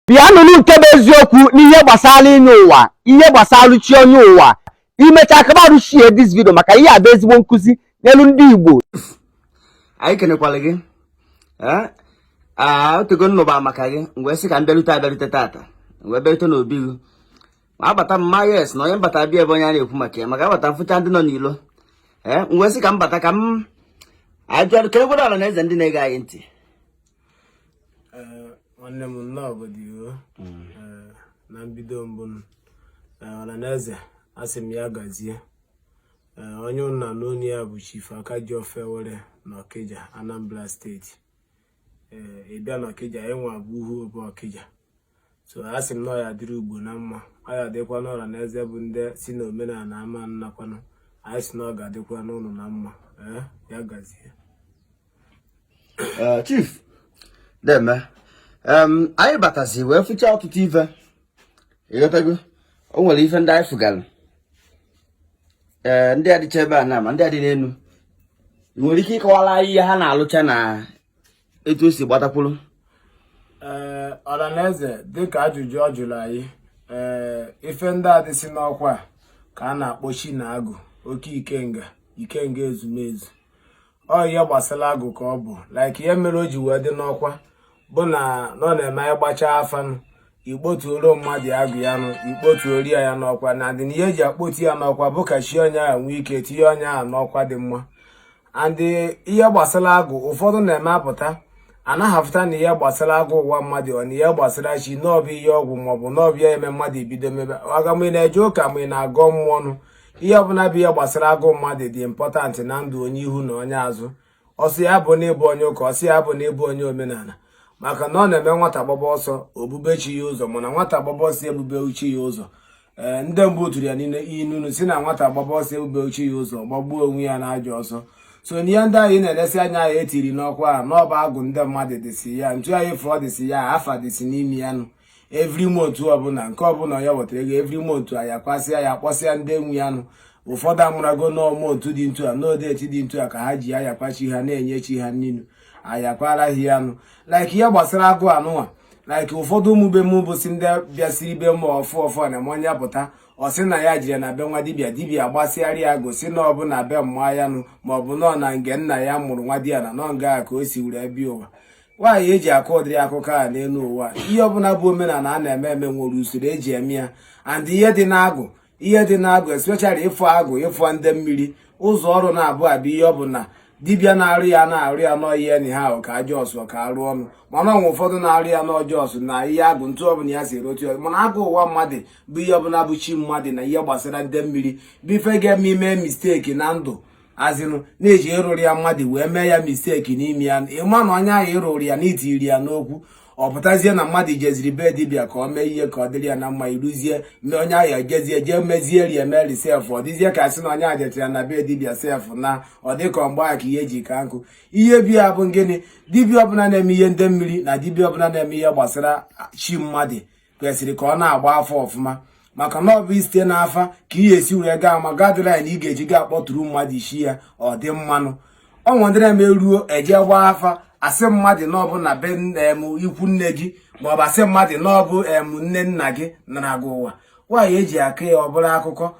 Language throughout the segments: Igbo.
Piano nke bụ eziokwu n'ihe gbasara inye ụwa, ihe gbasara chi onye ụwa. Imecha ka ba share this video maka ihe abụ ezigbo nkuzi n'elu ndị Igbo. Anyị kenekwala gị. Otego nnụba maka gị, ngwe sị ka mbelute tata. Ngwe belute n'obi gị. Ma abata mma yes na onye mbata bịa ebe onye a na-ekwu maka ya, maka abata mfụcha ndị nọ n'ilo. Ngwe sị ka mbata ka m ajụrụ ka egwere ala na eze ndị na-ege anyị ntị. Nwanne m nnọọ obodo iwu na mbido mbụ ọlanaeze asị m ya gazie onye nna n'onu ya bụ Chief Akajiofor Awele na Okija, Anambra steeti. Ịbịa na Okija enwe abụ uhu obo Okija, so asị m na ọ ya dịrị Ugbo na mma, ọ ya dịkwa na ọlanaeze bụ ndị si na omenala ama nnakwanụ, anyị si na ọ ga-adịkwa n'ụlọ na mma. Ya gazie. Chief deme anyị batazi wee fụcha ọtụtụ ife ịghọtago. O nwere ife ndị anyị fụgara ndị a dịcha ebe a na ma ndị a dị n'elu. I nwere ike ịkọwara anyị ihe ha na-alụcha na etu o si gbatakwuru? Ọlanaeze dịka ajụjụ ọ jụrụ anyị, ife ndị a dịsị n'ọkwa ka a na-akpọchi na agụ oke ikenga ezumezu. Ọ ihe gbasara agụ ka ọ bụ like ihe mere o ji wee dị n'ọkwa bụ na ọ na-eme anyị gbachaa afanụ ikpotuoro mmadụ agụ ya nụ, ikpotuori ya n'ọkwa na adị na ihe eji akpọtu ya n'ọkwa bụ ka chi onye ahụ nwee ike tinye onye ahụ n'ọkwa dị mma. Andị ihe gbasara agụ ụfọdụ na-eme apụta anaghị afụta na ihe gbasara agụ ụwa mmadụ ọ na ihe gbasara chi n'ọbụ ihe ọgwụ maọbụ n'ọbụ ya eme mmadụ ebido mebe aga m ị na-eje ụka ma ị na-agọ mmụọ ọnụ. Ihe ọbụla bụ ihe gbasara agụ mmadụ dị important na ndụ onye ihu na onye azụ. Ọsị ya bụ n'ịbụ onye ụka, ọsị ya bụ n'ịbụ onye omenala, maka na ọ na-eme nwata gbaba ọsọ obube chi ya ụzọ, mana nwata gbaba ọsọ ebube uchi ya ụzọ. Ndị mbụ tụrụ ya n'inu si na nwata gbaba ọsọ ebube uchi ya ụzọ gbagbuo onwe ya na-ajọ ọsọ. So n'ihe ndị anyị na-elesi anya ya etiri n'ọkwa a n'ọba agụ ndị mmadụ dịsị ya, ntu anyị fụọ dịsị ya, afa dịsị n'ime ya nụ. Every month ọbụla nke ọbụla ya wetara ego every month ya kwasịa ya kpọsịa ndị enwe ya nụ. Ụfọdụ amụrago n'ọmontu dị ntu a n'odechi dị ntu a ka ha ji ayakwachi ha na-enye chi ha ninu ayakwara hi anụ. Like ihe gbasara agụ anụnwa like ụfọdụ ụmụbe m bụ si ndị bịasiri be m ọfụ na monye pụta ọ sị na ya jiri na be nwa dibịa gbasịarị ya gosi na ọ bụ na be mma ya nụ maọbụ nọ na nge nna ya mụrụ nwa di ya na nọ nga ka o si were bịa ụwa. Nwaanyị eji akụ ụdịrị akụkọ a n'elu ụwa, ihe ọbụla bụ omenala a na-eme nwere usoro eji eme ya. And ihe dị n'agụ especially ịfụ agụ ịfụ ndị mmiri ụzọ ọrụ na-abụ abịa ihe ọ bụ na dibịa na-arụ ya n'ọhịa ni ha ka ajọ ọsọ ka arụ ọnụ, mana ọnwụ ụfọdụ na-arụ ya n'ọjọọ ọsọ na ihe agụ ntụ ọbụla ya si erotu ya. Mana agụ ụwa mmadụ bụ ihe ọbụla bụ chi mmadụ na ihe gbasara ndị mmiri bụ ife ga-eme ime misteki na ndụ azịnụ na-eji ịrụrụ ya mmadụ wee mee ya misteki n'ime ya. Ịma na onye ahụ ịrụrụ ya na itiri ya n'okwu ọ pụtazie na mmadụ jeziri be dibịa ka ọ mee ihe ka ọ dịrị ya na mma, iruzie mee onye ahụ ejezie jee mezie rie meri sef ọ dịzie ka sị na onye ahụ jetara na be dibịa sef na ọ dịka mgbe ka ihe eji ka nkụ. Ihe bịa bụ gịnị? Dibịa ọbụla na-eme ihe ndị mmiri na dibịa ọbụla na-eme ihe gbasara chi mmadụ kwesịrị ka ọ na-agba afọ ọfụma, maka na ọ bụ site n'afa ka ihe esi were gaa ma gadịra na ị ga-eji ga akpọtụrụ mmadụ isi ya ọ dị mmanụ. Ọ nwere na-eme ruo eje gbaa afa asị mmadụ na ọ bụ na be ikwu nne gị maọbụ asị mmadụ na ọ bụ nne nna gị nara gị ụwa. Nwaanyị eji aka ya ọ bụrụ akụkọ.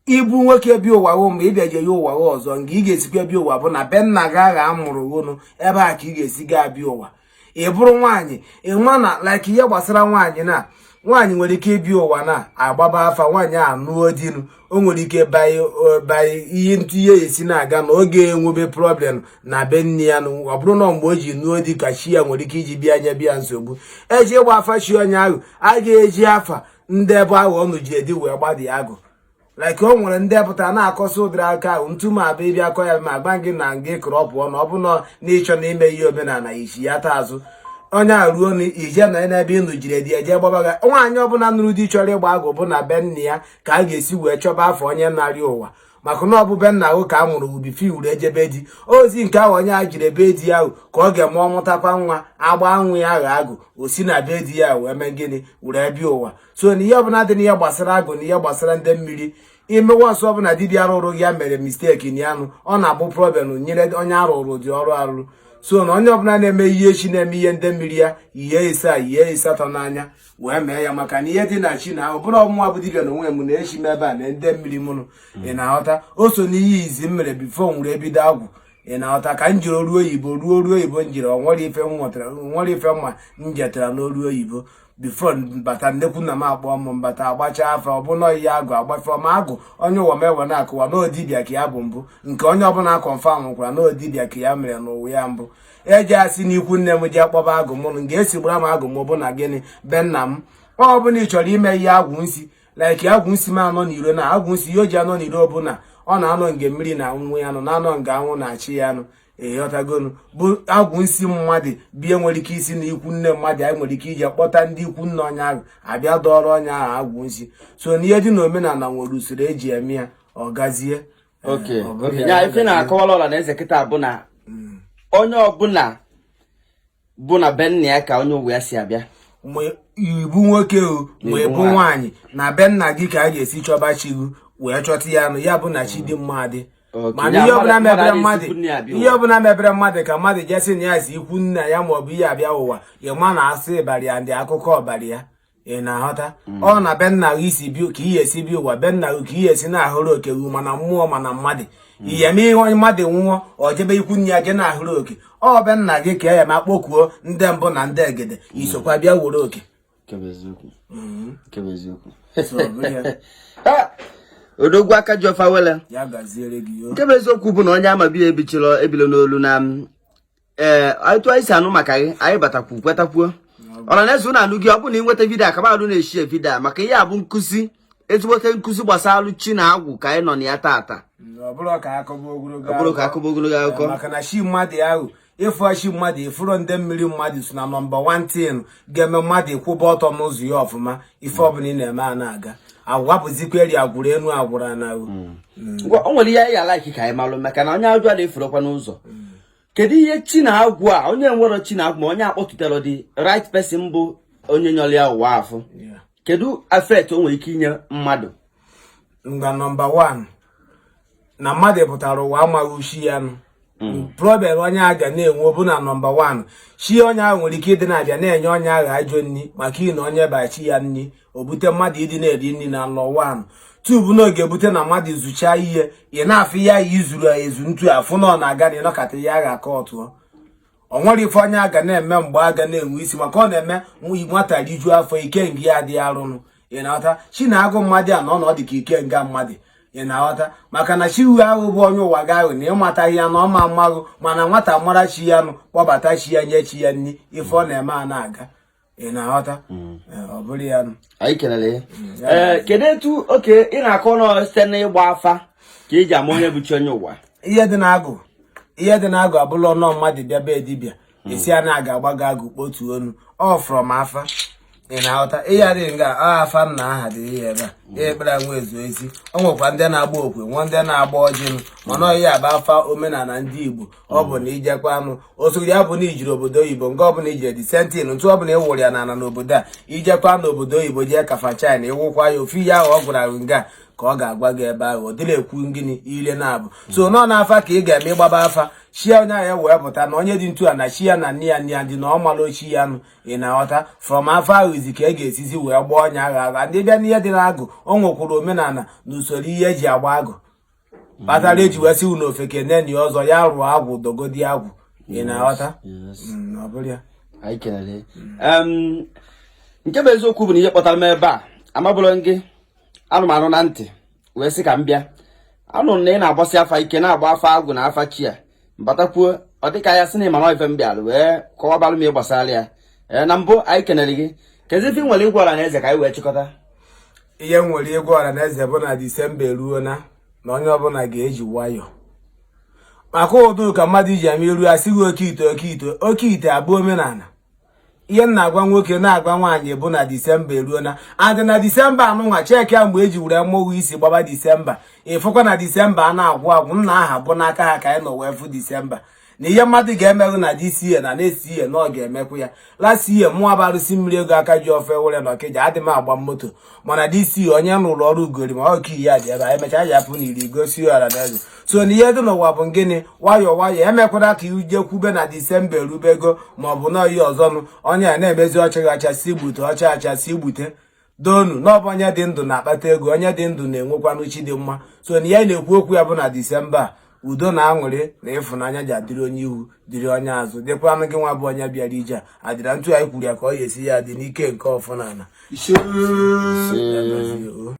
Ibu nwoke bịa ụwa wo ma ị bịaje ya ụwa ọzọ nga ị ga-esikwa bịa ụwa bụ na be nna gị agha amụrụ ụnụ ebe a ka ị ga-esi gaa bịa ụwa. Ị bụrụ nwaanyị ịma na like ihe gbasara nwaanyị na nwaanyị nwere ike ịbịa ụwa na-agbaba afa nwaanyị a nụọ dinu, o nwere ike bayi ihe ntụ ihe esi na-aga na oge enwebe problem na be nne ya nụ. Ọ bụrụ na mgbe o ji nụọ di ka chi ya nwere ike iji bịa nsogbu eji ịgba afa chi onye ahụ a ga-eji afa ndị ebe ahụ ọnụ ji edi wee gbadi agụ. Like o nwere ndị pụtara na-akọsị ụdịrị aka ahụ ntu ma abịa ịbịa akọ ya ma gba gị na nga ịkọrọ pụọ na ọ bụ na ịchọ na ime ihe omenala ichi ya taa azụ onye a ruo na ije na n'ebe ịnụ jiri di eje gbabaga. Nwaanyị ọbụla nụrụ di chọrọ ịgba agụ bụ na be nne ya ka a ga-esi wee chọba afọ onye narị ụwa, maka na ọ bụ be nna ahụ ka a mụrụ ubifi wure ejebe di ozi nke ahụ onye a jiri ebe di ahụ ka ọ ga-eme ọmụtakwa nwa agba anwụ ya agha agụ o si na be di ya wee mee gịnị were bịa ụwa. So na ihe ọbụla dị n'ihe gbasara agụ na ihe gbasara ndị mmiri imewe ọsọ ọbụla dibịa rụrụ ya mere misteki na ya nụ ọ na-abụ problem nyere onye arụrụ dị ọrụ arụrụ. so na onye ọbụla na-eme ihe chi na-eme ihe ndị mmiri ya ihe ise atọ n'anya wee mee ya maka na ihe dị na chi na ahụ bụrụ ọmụnwa bụ dibịa na onwe m na-echi m ebe a na ndị mmiri mụnụ ị na-aghọta o so n'ihe izi m mere bifo nwere ebido agwụ ị na-aghọta ka m jiri ruo oyibo m jiri onwere ife mma m jetara n'olu oyibo bifo bata nnekwu nna m akpọ m mbata agbacha afọ ọbụna ihe agụ agbafe ma agụ onye ụwa mewe na-akụwa n'odibịa ka ya bụ mbụ nke onye ọbụla kọnfam nkwara n'odibịa ka ya mere n'ụwa ya mbụ eji asị n'ikwu nne m ji akpọba agụ mụnụ ga-esi gbara m agụ m bụ na gịnị be nna m ọ bụla ị chọrọ ime ihe agwụ nsi like agwụ nsi m anọ n'iro na agwụ nsi ihe o ji anọ n'iro bụ na ọ na-anọ nge mmiri na nwa ya nọ na-anọ nga anwụ na-achị ya nụ ịghọtagonu bụ agwụ nsi mmadụ bie nwere ike isi na ikwu nne mmadụ anyị nwere ike iji kpọta ndị ikwu nne onye ahụ abịa dọrọ onye ahụ agwụ nsi so na ihe dị na omenala nwere usoro eji eme ya ọ gazie ya ife na-akọwala ọla na eze kịta bụ na onye ọbụla bụ na be nna ya ka onye ụwa ya si abịa ma ibu nwoke o ma ịbụ nwaanyị na be nna gị ka a ga-esi chọba chi gị wee chọta ya nụ ya bụ na chi dị mmadụ mana ihe ọbụla mebere mmadụ ka mmadụ jesi na ya si ikwu nna ya maọbụ ihe abịa ụwa ịma na asụ ịbarị ya ndị akụkọ ọbarị ya ị na-aghọta ọ na be nna gị isi bi ka ihe esi bi ụwa be nna gị ka ihe esi na-ahụrụ oke gị mana mmụọ mana mmadụ ihe ma ihe mmadụ nwụọ ọ jebe ikwu nne ya je na-ahụrụ oke ọ be nna gị ka ya ma kpokuo ndị mbụ na ndị egede isokwa bịa were oke odogwu Akajiofor Awele ya gaziere gị nke bụ eziokwu bụ na onye amabi ebilo n'olu na etu anyị si anụ maka gị anyị batakwu kwetakwuo ọra na-eso na anụ gị ọ bụ na ịnweta vidio akabarụ na-eshi vidio maka ihe a bụ nkụzi ezigbote nkụzi gbasara chi na agwụ ka anyị nọ na ya tata ọ bụrụ ka akụba ogologo akụkọ maka na chi mmadụ ahụ ịfụ chi mmadụ ịfụrụ ndị mmiri mmadụ so na nọmba 1 ga-eme mmadụ ịkwụba ọtọ n'ụzọ ya ọfụma ife ọbụla ị na-eme a na-aga agwapụzikwa eri agwụrụ enu agwụrụ na o nwere ihe anyị alaiki ka anyị malụ maka na onye ajụ na-eferokwa n'ụzọ kedu ihe chi na agwụ a onye nwere chi na agwụ ma onye akpọtụtara dị right person bụ onye nyọrọ ya ụwa afọ kedu afet o nwere ike inye mmadụ nga nọmba 1 na mmadụ pụtara ụwa amaghị uchi ya nụ problem onye a ga na-enwe bụ na nọmba 1 chi onye ahụ nwere ike ịdị na-abịa na-enye onye ahụ ajọ nri maka ị na onye bachi ya nri o bute mmadụ ịdị na-eri nri na nọ 1 2 bụ na oge bute na mmadụ zụchaa ihe ị na-afụ ya izuru ezu ntu afụ na ọ na-aga na ịnọkata ya ga-aka ọtụọ o nwere ife onye a ga na-eme mgbe a ga na-enwe isi maka ọ na-eme nwata rijuo afọ ike nga ya dị arụrụ ị na-aghọta chi na-agụ mmadụ a na ọ dị ka ike nga mmadụ ị na-aghọta maka na chi uwe ahụ bụ onye ụwa ga ahụ na ịmataghị ya na ọma mmaghụ mana nwata mara chi ya nụ kpọbata chi ya nye chi ya nri ife ọ na-eme a na-aga ị na-aghọta ọ bụrụ ya nụ anyị kelere ya kedu etu oke ị na-akọ nọ site n'ịgba afa ka eji ama onye bụ chi onye ụwa ihe dị na-agụ abụla ọnọ mmadụ bịa be dibịa esi a na-aga agbago agụ kpotu onu ọ from afa ị na-aghọta ihe adịghị nga afa nna aha dị ihe ebe a ekpere nwe ezu ezi o nwekwa ndị na-agba okwe nwe ndị na-agba ọjị mana ihe aba afa omenala ndị Igbo ọ bụ na ijekwa anụ oso ya bụ na ijiri obodo oyibo nke ọbụla ijiri disentin ntụ ọbụla ịwụrụ ya n'ala n'obodo a ijekwa n'obodo oyibo jee kafa China ịwụkwa ya ofu ihe ahụ ọ gwara ahụ nga ka ọ ga-agwa gị ebe ahụ ọ dịla ekwu gịnị ile na-abụ so nọ n'afa ka ị ga-eme ịgbaba afa chi onye ahụ ya wee pụta na onye dị ntu a na chi ya na nne ya nne ya dị na ọ mara ochi ya nụ ị na-aghọta from afọ ahụ izi ka e ga-esizi wee gbaa onye agha agha ndị bịa n'ihe dị n'agụ o nwekwuru omenala na usoro ihe eji agba agụ kpatara eji wee si unu ofeke neni ọzọ ya rụọ agwụ dogodi agwụ ị na-aghọta ọ bụrụ ya nke bụ eziokwu bụ na ihe kpọtara m ebe a amabụrụ gị anụmanụ na ntị wee sị ka m bịa anụrụ na ị na-agbasi afa ike na-agba afa agwụ na afa chi ya mbatakwuo ọ dịka ya sị na ịmama ife m bịara wee kọwabalụ m ihe gbasara ya na mbụ anyị kenere gị kezi ife nwere ịgwa ọla na eze ka anyị wee chịkọta ihe nwere ịgwa ọla na eze bụ na Disemba eruo na onye ọbụla ga-eji nwayọ maka ụdụ ka mmadụ ji ama iru asịghị oke ite abụ omenala ihe m na-agwa nwoke na-agwa nwaanyị bụ na Disemba eruo na adị na Disemba anụnwa cheki ya mgbe eji were mmọnwụ isi gbaba Disemba ịfụkwa na Disemba a na-agwụ agwụ nna aha bụ n'aka ha ka anyị nọ wee fụ Disemba na ihe mmadụ ga-emerụ na this year na next year na ọ ga-emekwu ya. Last year mụ abarụsi mmiri ego Akajiofor Awele na Okija adị m agba moto mana this year onye rụrụ ọrụ ugori ma ọ ka ya dị ebe a emechaa ya apụ n'iri gosi ala na eze. So na ihe dị n'ụwa bụ gịnị nwayọọ emekwara ka ije kwube na Disemba erubego maọbụ na oyi ọzọnụ onye a na-emezi ọchịghị achasị igbute ọcha achasị igbute donu n'ọbụ onye dị ndụ na-akpata ego onye dị ndụ na-enwekwanụ chi dị mma. So na ya na-ekwu okwu ya bụ na Disemba udo na aṅụrị na ịfụnanya ji adịrị onye ihu dịrị onye azụ dịkwanụ gị nwa bụ onye bịara ije a adịra ntụ anyị kwuru ya ka ọ ga-esi ya dị n'ike nke ọfụnala.